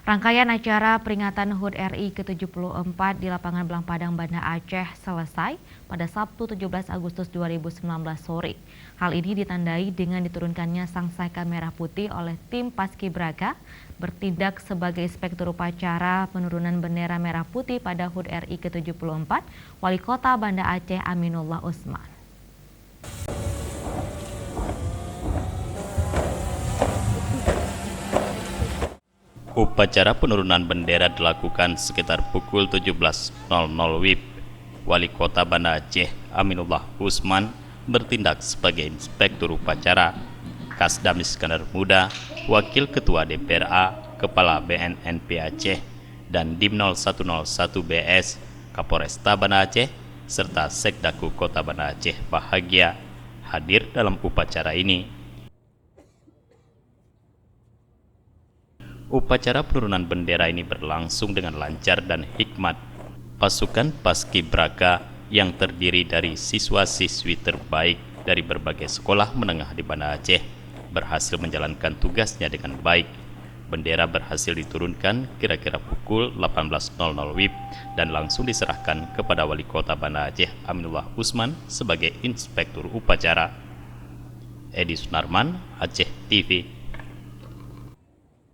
Rangkaian acara peringatan HUT RI ke-74 di lapangan Belang Padang, Banda Aceh selesai pada Sabtu 17 Agustus 2019 sore. Hal ini ditandai dengan diturunkannya sangsaka merah putih oleh tim Paskibraka bertindak sebagai inspektur upacara penurunan bendera merah putih pada HUT RI ke-74 Wali Kota Banda Aceh Aminullah Usman. Upacara penurunan bendera dilakukan sekitar pukul 17.00 WIB. Wali Kota Banda Aceh Aminullah Usman bertindak sebagai inspektur upacara. Kasdam Iskandar Muda, Wakil Ketua DPRA, Kepala BNNP Aceh, dan Dim 0101 BS, Kapolresta Banda Aceh, serta Sekdaku Kota Banda Aceh Bahagia hadir dalam upacara ini. Upacara penurunan bendera ini berlangsung dengan lancar dan hikmat. Pasukan Paskibraka yang terdiri dari siswa-siswi terbaik dari berbagai sekolah menengah di Banda Aceh berhasil menjalankan tugasnya dengan baik. Bendera berhasil diturunkan kira-kira pukul 18.00 WIB dan langsung diserahkan kepada Wali Kota Banda Aceh Aminullah Usman sebagai inspektur upacara. Edi Sunarman, Aceh TV.